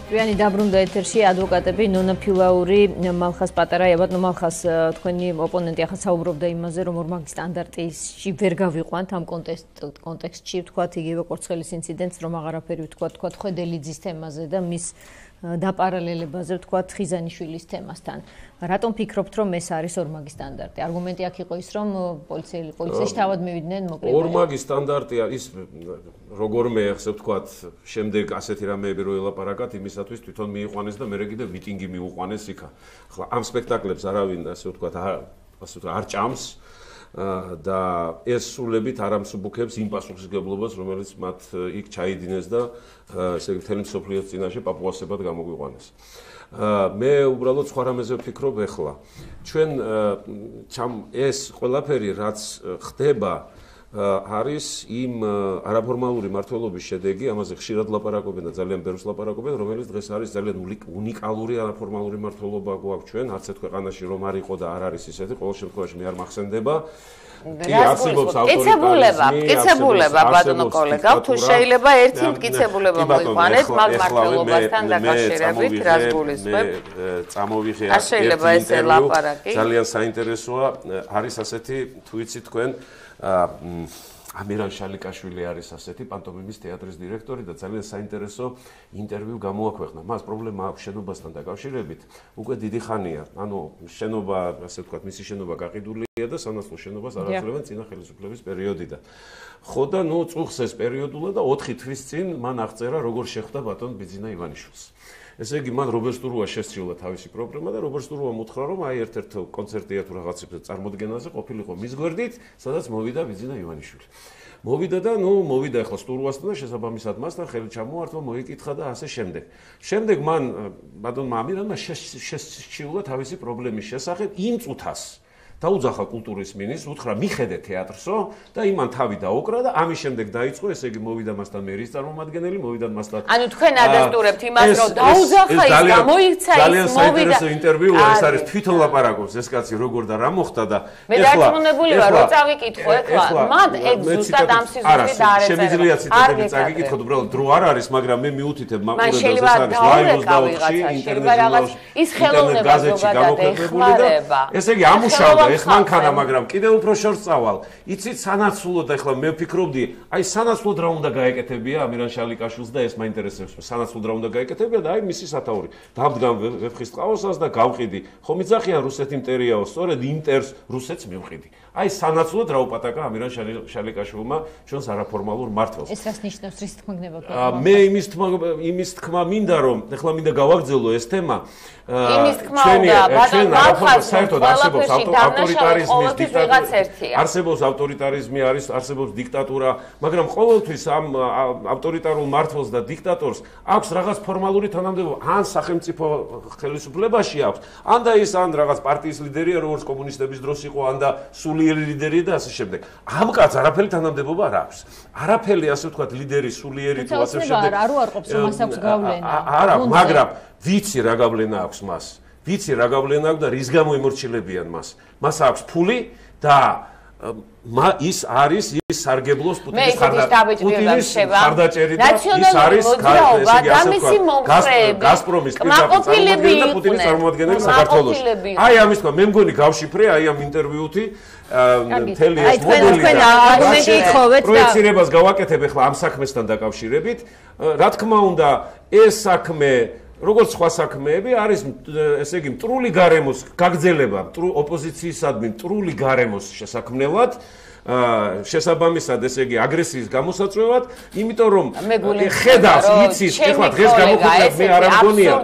Twიანი dabrunda ეთერში ადვოკატები ნონა ფილაური, მალხას პატარაია, ბატონო მალხას თქვენი ოპონენტი ახლა საუბრობდა იმაზე, რომ ორმაგი სტანდარტში ვერ გავიყვანთ ამ კონტექსტში, ვთქვათ, იგივე კორცხელის ინციდენტს, რომ აღარაფერი ვთქვათ, ხვედელიძის თემაზე და მის დაპარალელებაზე, ვთქვათ, ხიზანიშვილის თემასთან. Რატომ ფიქრობთ, რომ ეს არის ორმაგი სტანდარტი? არგუმენტი აქ იყო ის, რომ პოლიციაში თავად მივიდნენ მოკლებულები. ორმაგი სტანდარტია ის როგორმე ახსოვ ვთქვათ, შემდეგ ასეთი რამეები რო ელაპარაკათ, იმისათვის თვითონ მიიყვანეს და მერე კიდე მიტინგი მიუყვანეს იქა. ახლა ამ სპექტაკლებს არავინ ასე ვთქვათ, არ ჭამს და ეს სულებით არ ამსუბუქებს იმ პასუხისგებლობას, რომელიც მათ იქ ჩაიდინეს და ესე იგი მთელი მსოფლიოს წინაშე პაპუასებად გამოგვიყვანეს. მე უბრალოდ სხვა რამეზე ვფიქრობ ეხლა. ჩვენ ეს ყველაფერი რაც ხდება არის იმ არაფორმალური მმართველობის შედეგი, ამაზე ხშირად ლაპარაკობენ და ძალიან ბევრს ლაპარაკობენ, რომელიც დღეს არის ძალიან უნიკალური არაფორმალური მმართველობა გვაქვს ჩვენ, არც ერთ ქვეყანაში რომ არ იყო და არ არის ისეთი, ყოველ შემთხვევაში მე არ მახსენდება. მკიცებულება ბატონო კოლეგა, თუ შეიძლება ერთი მკიცებულება მოიყვანეთ მაგ მმართველობასთან დაკავშირებით, რას გულისხმობ? წამოვიღე შეიძლება ესე ლაპარაკი. ძალიან საინტერესოა, არის ასეთი, თუ იცით თქვენ ამირან შალიკაშვილი არის ასეთი პანტომიმის თეატრის დირექტორი და ძალიან საინტერესო ინტერვიუ გამოაქვეყნა. მას პრობლემა აქვს შენობასთან დაკავშირებით. უკვე დიდი ხანია. ანუ შენობა, ასე ვთქვათ, მისი შენობა გაყიდულია და სანაცვლო შენობას არ აძლევენ წინა ხელისუფლების პერიოდიდან. ხო და ნუ წუხს ეს პერიოდულად და 4 თვის წინ მან აღწერა როგორ შეხვდა ბატონ ბიძინა ივანიშვილს. ესე იგი მან რობერტ სტურუა შესწირლა თავისი პრობლემა და რობერტ სტურუა მოთხრა რომ აი ერთ-ერთ კონცერტია თუ რაღაცებზე წარმოდგენაზე ყოფილიყო მის გვერდით, სადაც მოვიდა ბიძინა ივანიშვილი. მოვიდა და მოვიდა ახლა სტურუასთან და შესაბამისად მასთან ხელი ჩამოართვა, მოიკითხა და ასე შემდეგ. შემდეგ მან ბატონმა ამირანმა შესწირლა თავისი პრობლემის შესახებ იმ წუთას დაუძახა კულტურის მინისტრს, უთხრა მიხედე თეატრსო და იმან თავი დაუკრა და ამის შემდეგ დაიწყო, ესე იგი მოვიდა მასთან მერის წარმომადგენელი, მოვიდა მასთან. ანუ თქვენ ადასტურებთ იმას, რომ დაუძახა ის გამოიქცა ის ძალიან საინტერესო ინტერვიუა, ეს არის თვითონ ლაპარაკობს ეს კაცი როგორ და რა მოხდა და მე დარწმუნებული ვარ, რომ წავიკითხო ეხლა, მან ეგ ზუსტად ამ სიზუსტით არ ეწერა. შემიძლია ციტატები წაგიკითხოთ, უბრალოდ დრო არ არის, მაგრამ მე მიუთითებ მაყურებელს ეს არის ლაივოს დაუხში ინტერნეტში, ის ხელოვნება ზოგადად ეხმარება. ესე იგი ამუშავდა ეს მანქანა, მაგრამ კიდევ უფრო შორს წავალ. იცით სანაცვლოდ ახლა მე ვფიქრობდი, აი სანაცვლოდ რა უნდა გაეკეთებია ამირან შალიკაშვილს და ეს მაინტერესებს. სანაცვლოდ რა უნდა გაეკეთებია და აი მისი სათაური. დავდგამ ვეფხის ტყავოსას და გავყიდი. ხომ იცახიან რუსეთი მტერიაო, სწორედ ინტერს რუსეთს მივყიდი. აი სანაცვლოდ რა უპატაკა ამირან შალიკაშვილმა ჩვენს არაფორმალურ მმართველს. ეს რას ნიშნავს, რის თქმა გნებათ? მე იმის თქმა მინდა რომ ახლა მინდა გავაგრძელო ეს თემა. იმის თქმა უნდა, ბატონ მალხას საერთოდ არსებობს ავტორიტარიზმის დიქტატურა. არსებობს ავტორიტარიზმი, არსებობს დიქტატურა, მაგრამ ყოველთვის ამ ავტორიტარულ მმართველს და დიქტატორს აქვს რაღაც ფორმალური თანამდებობა, ან სახელმწიფო ხელისუფლებაში აქვს, ან და ის ან რაღაც პარტიის ლიდერია, როგორც კომუნისტების დროს იყო, ან და სულიერი ლიდერია და ასე შემდეგ. ამ კაცს არაფერი თანამდებობა არ აქვს. არაფერი, ასე ვთქვათ, ლიდერი, სულიერი თუ ასე შემდეგ. არ უარყოფს, რომ მას აქვს გავლენა. არა, მაგრამ ვიცი რა გავლენა აქვს მას. ვიცი რა გავლენა აქვს და რის გამო იმორჩილებიან მას. მას აქვს ფული და ის არის ის სარგებლოს პუტინის ხარდაჭერით და ის არის გაზპრომის კმაყოფილები და პუტინის წარმომადგენელი საქართველოში. აი ამის თქმა მე მგონი გავშიფრე აი ამ ინტერვიუთი მთელი ეს მოდელი პროექცირებას გავაკეთებ ახლა ამ საქმესთან დაკავშირებით. რა თქმა უნდა ეს საქმე როგორც სხვა საქმეები არის ესე იგი მტრული გარემოს გაგრძელება ოპოზიციისადმი მტრული გარემოს შესაქმნელად შესაბამისად ესე იგი აგრესიის გამოსაწვევად, იმიტომ რომ ხედავს, იცის, ეხლა დღეს გამოხატეთ მე არ ამგონია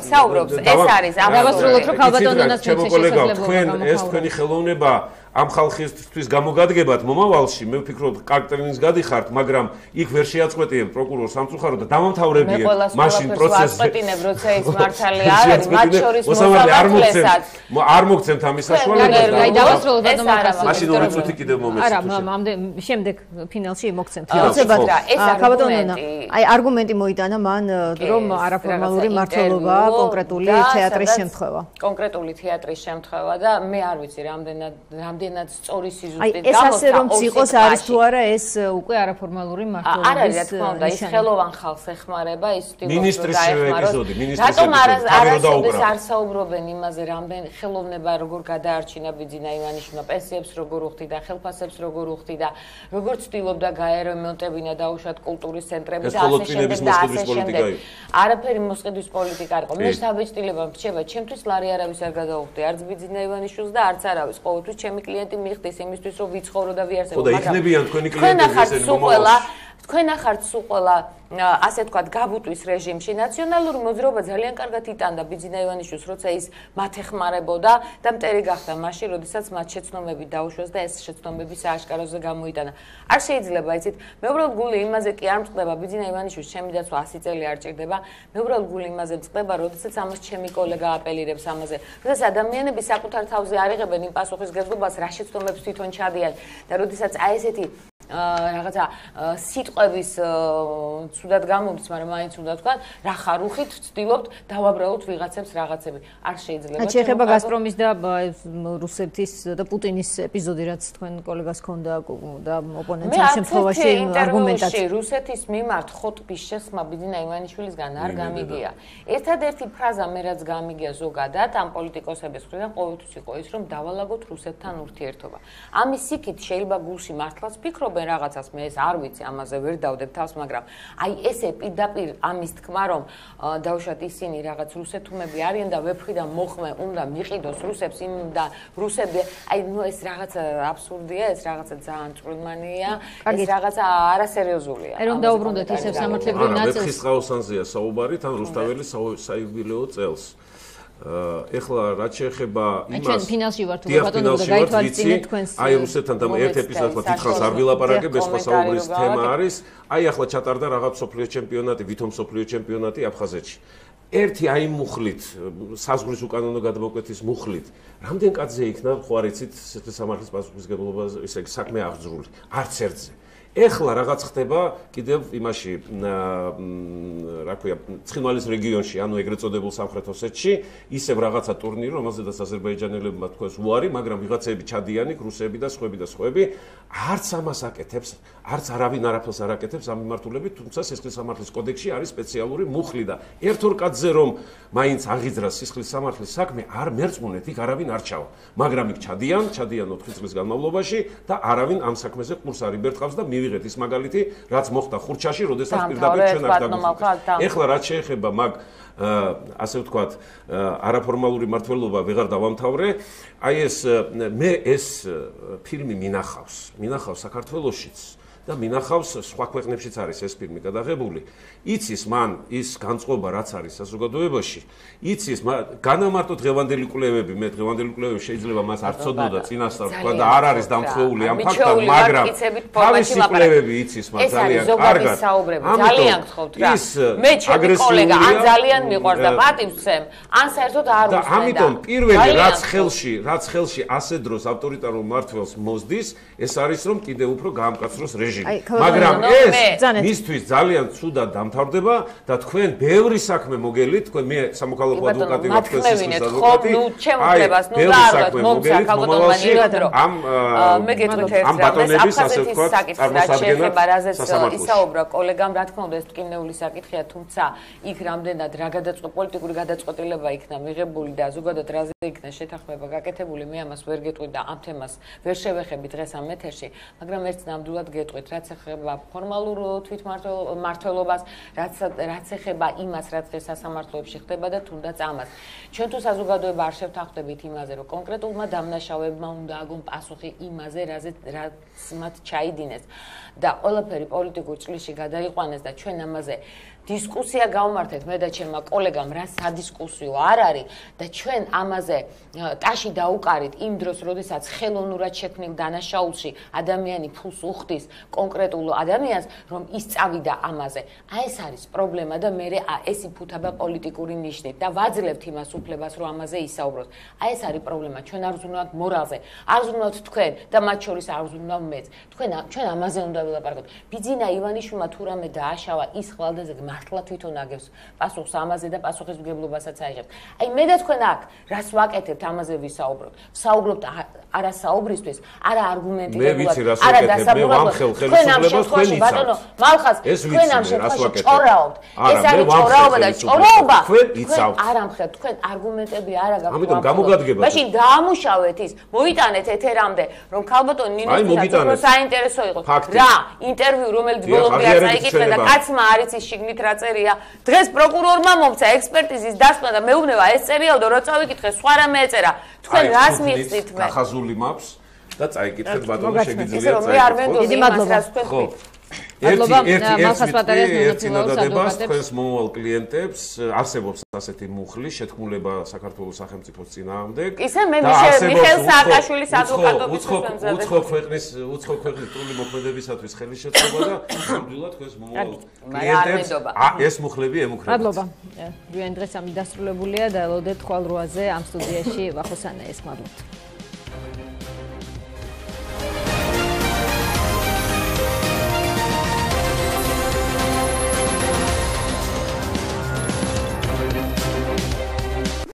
საუბრობს, ეს არის ამასრულოთ რომ ქალბატონონას შემოყოლეგავ თქვენ ეს თქვენი ხელოვნება ამ ხალხისთვის გამოგადგებათ მომავალში, მე ვფიქრობ კარტერინს გადიხართ, მაგრამ იქ ვერ შეაწყვეტიებ პროკურორ სამწუხარო და დამამთავრებია მაშინ პროცესი. როცა ის მართალი არ არის, მათ შორის მოსამართლესაც არ მოგცემთ ამის საშუალებას. აი დავასრულოთ ბატონო მახასი. მაშინ 2 წუთი კიდევ მომეცით. არა, შემდეგ ფინალში მოგცემთ. ქალბატონონა, აი არგუმენტი მოიტანა მან, რომ არაფორმალური მმართველობა კონკრეტული თეატრის შემთხვევა. კონკრეტული თეატრის შემთხვევა და მე არ ვიცი რამდენად რამდენად სწორი სიზუსტით ეს ასე რომ იყოს არის თუ არა ეს უკვე არაფორმალური მმართველობის არ არის რა თქმა უნდა ის ხელოვან ხალხს ეხმარება ის მინისტრის ეპიზოდი რატომ არასოდეს არ საუბრობენ იმაზე რამდენ ხელოვნება როგორ გადაარჩინა ბიძინა ივანიშვილმა პენსიებს როგორ უხდიდა ხელფასებს როგორ უხდიდა როგორ ცდილობდა გაერემონტებინა დაუშვათ კულტურის ცენტრები და ასე შემდეგ და ასე შემდეგ არაფერი მოსყიდვის პოლიტიკა არ იყო მე საბეჭდილება მრჩება ჩემთვის ლარი არავის არ გადაუხდი არც ბიძინა ივანიშვილს და არც არავის ყოველთვის ჩემი კლიენტი მიხდის იმისთვის რომ ვიცხოვრო და ვიარსებო მაგრამ ხო და იქნებიან თქვენი კლიენტები ესენი მომავალში თქვენ ახართ სულ ყველა ასე თქვათ გაბუტვის რეჟიმში ნაციონალური მოძრაობა ძალიან კარგად იტანდა ბიძინა ივანიშვილს როცა ის მათ ეხმარებოდა და მტერი გახდა მაშინ როდესაც მათ შეცდომები დაუშვეს და ეს შეცდომები სააშკაროზე გამოიტანა არ შეიძლება იცით მე უბრალოდ გული იმაზე კი არ მწყდება ბიძინა ივანიშვილს ჩემი დაცვა 100 წელი არ ჭირდება მე უბრალოდ გული იმაზე მწყდება როდესაც ამას ჩემი კოლეგა აპელირებს ამაზე როდესაც ადამიანები საკუთარ თავზე არ იღებენ იმ პასუხისგებლობას რა შეცდომებს თვითონ ჩადიან და როდესაც აი ესეთი რაღაცა სიტყვების ცუდად გამოდის, მაგრამ მაინც უნდა თქვა, რა ხარუხით ვცდილობთ დავაბრალოთ ვიღაცებს რაღაცები. არ შეიძლება. შეიძლება გაზპრომის და რუსეთის და პუტინის ეპიზოდი, რაც თქვენ კოლეგას ჰქონდა და ოპონენტის შემთხვევაში არგუმენტაცია. რუსეთის მიმართ ხოტბის შესხმა ბიძინა ივანიშვილისგან არ გამიგია. ერთადერთი ფრაზა მე რაც გამიგია ზოგადად ამ პოლიტიკოსების მხრიდან ყოველთვის იყო ის, რომ დავალაგოთ რუსეთთან ურთიერთობა. ამის იქით შეიძლება გულში მართლაც ფიქრობ რაღაცას მე ეს არ ვიცი ამაზე ვერ დავდებ თავს მაგრამ აი ესე პირდაპირ ამის თქმა რომ დავუშვათ ისინი რაღაც რუსეთუმები არიან და ვეფხვიდან მოხმე უნდა მიყიდოს რუსებს იმ და რუსები აი ნუ ეს რაღაცა აბსურდია ეს რაღაცა ძალიან წვრილმანია ეს რაღაცა არასერიოზულია აი რომ დაუბრუნდეთ ისევ სამართლებრივ ნაწილს ვეფხის ყაოსანზეა საუბარი თან რუსთაველის საიუბილეო წელს ეხლა რაც შეეხება იმას ჩვენ ფინალში ვართ უკვე ბატონო და გაითვალისწინეთ თქვენს აი რუსეთთან და ერთ ეპიზოდში თითქოს არ ვილაპარაკებ ეს საუბრის თემა არის აი ახლა ჩატარდა რაღაც სოფლიო ჩემპიონატი ვითომ სოფლიო ჩემპიონატი აფხაზეთში ერთი აი მუხლით საზღვრის უკანონო გადმოკვეთის მუხლით რამდენ კაცზე იქნა ხო არ იცით სამართლის პასუხისმგებლობა ესე საქმე აღძრული არც ერთზე ეხლა რაღაც ხდება კიდევ იმაში რა ქვია ცხინვალის რეგიონში ანუ ეგრეთ წოდებულ სამხრეთ ოსეთში ისევ რაღაცა ტურნირი რომელზედაც აზერბაიჯანელებმა თქვეს უარი მაგრამ ვიღაცები ჩადიანი რუსები და სხვები არც ამას აკეთებს არც არავინ არაფერს არ აკეთებს ამ მიმართულებით თუმცა სისხლის სამართლის კოდექსში არის სპეციალური მუხლი და ერთ-ორ კაცზე რომ მაინც აღიძრა სისხლის სამართლის საქმე არ მერწმუნეთ იქ არავინ არ ჩავა მაგრამ იქ ჩადიან 4 წლის განმავლობაში და არავინ ამ საქმეზე ყურს არ იბერტყავს და ვიღეთ ის მაგალითი რაც მოხდა ხურჩაში, როდესაც პირდაპირ ჩვენ არ დაგვიწყდა. ეხლა რაც შეეხება მაგ ასე ვთქვათ, არაფორმალური მმართველობა ვეღარ დავამთავრე. აი ეს მე ეს ფილმი მინახავს საქართველოშიც და მინახავს სხვა ქვეყნებშიც არის ეს ფილმი გადაღებული. იცის მან ის განწყობა რაც არის საზოგადოებაში, იცის განამარტო დღევანდელი კვლევები, მე დღევანდელი კვლევები შეიძლება მას არ ცოდნოდა წინასწარ თქვა და არ არის დამხვეული ამ ფაქტთან, მაგრამ თავისი კვლევები იცის მას ძალიან კარგად. ძალიან გთხოვთ რა. მე ჩემი კოლეგა ან ძალიან მიყვარს და პატივცემ, ან საერთოდ არ უსმენდა. და ამიტომ პირველი რაც ხელში ასე დროს ავტორიტარულ მმართველს მოსდის, ეს არის რომ კიდევ უფრო გაამკაცროს მაგრამ ეს მისთვის ძალიან ცუდად დამთავრდება და თქვენ ბევრი საქმე მოგელით თქვენ მე სამოქალაქო ადვოკატი ვარ თქვენ სისხლის ადვოკატი ბევრი საქმე მოგელით მომავალში მე გეტყვით ერთ ბატონების ასე ვთქვათ წარმოსადგენად ისაუბრა კოლეგამ რა თქმა უნდა ეს ტკივნეული საკითხია თუმცა იქ რამდენად რა პოლიტიკური გადაწყვეტილება იქნა მიღებული და ზოგადად რაზე იქნა შეთანხმება გაკეთებული მე ამას ვერ გეტყვით და ამ თემას ვერ შევეხები დღეს ამ ეთერში მაგრამ ერთ ნამდვილად გეტყვით რაც ეხება ფორმალურ თვითმმართველობას, რაც ეხება იმას, რაც დღეს სასამართლოებში ხდება და თუნდაც ამას. ჩვენ თუ საზოგადოება არ შევთანხმდებით იმაზე, რომ კონკრეტულმა დამნაშავეებმა უნდა აგონ პასუხი იმაზე, რაც მათ ჩაიდინეს და ყველაფერი პოლიტიკურ წვლილში გადაიყვანეს და ჩვენ ამაზე დისკუსია გავმართეთ მე და ჩემმა კოლეგამ რა სადისკუსიო არ არის და ჩვენ ამაზე ტაში დაუკარით იმ დროს, როდესაც ხელოვნურად შექმნილ დანაშაულში ადამიანი ფულს უხდის კონკრეტულ ადამიანს, რომ ის წავიდა ამაზე. აი ეს არის პრობლემა და მე ეს იფუთება პოლიტიკური ნიშნით და ვაძლევთ იმას უფლებას, რომ ამაზე ისაუბროთ. აი ეს არის პრობლემა. ჩვენ არ ვზრუნავთ მორალზე, არ ვზრუნავთ თქვენ და მათ შორის არ ვზრუნავ მეც. ჩვენ ამაზე უნდა ვილაპარაკოთ. ბიძინა ივანიშვილმა თუ რამე დააშავა, ის ხვალდაზე მართლა თვითონ აგებს პასუხს ამაზე და პასუხისმგებლობასაც აიღებს. აი მე და თქვენ აქ რას ვაკეთებთ ამაზე ვისაუბროთ. ვსაუბრობთ არა საუბრისთვის, არა არგუმენტირებულად, არა დასაბუთებულად. თქვენ ამ შემთხვევაში ბატონო მალხას თქვენ ამ შემთხვევაში ჭორაობთ. ეს არის ჭორაობა და ჭორაობა თქვენ არ ამხელთ, თქვენ არგუმენტები არ აგაქვთ. ამიტომ გამოგადგება. მაშინ დაამუშავეთ ის, მოიტანეთ ეთერამდე, რომ ქალბატონ ნინოთაც საინტერესო იყო. რა ინტერვიუ რომელიც ბოლომდე არ წაიკითხა და კაცმა არ იცის შიგნით რა წერია. დღეს პროკურორმა მომცა ექსპერტიზის დასმა და მეუბნება ეს წერიალდო რო წავიკითხე, სხვა რამე ეწერა. თქვენ რას მიხსნით მე? ხაზული მაქვს და წაიკითხეთ ბატონო შეგიძლიათ წაიკითხეთ. ისე რომ მე არ ვენდობ იმას რაც თქვენ თქვით. ერთი ნადადებას თქვენს მომავალ კლიენტებს არსებობს ასეთი მუხლი შეთქმულება საქართველოს სახელმწიფოს წინააღმდეგ. ისე მე მიხეილ სააკაშვილის ადვოკატობის უცხო ქვეყნის ტული მოქმედებისათვის ხელისშეწყობა და ნამდვილად თქვენს მომავალ კლიენტებს ეს მუხლები ემუქრებათ. მადლობა. დღეს ამი დასრულებულია და ელოდეთ ხვალ 8-ზე ამ სტუდიაში ვახოსანაეს. მადლობთ.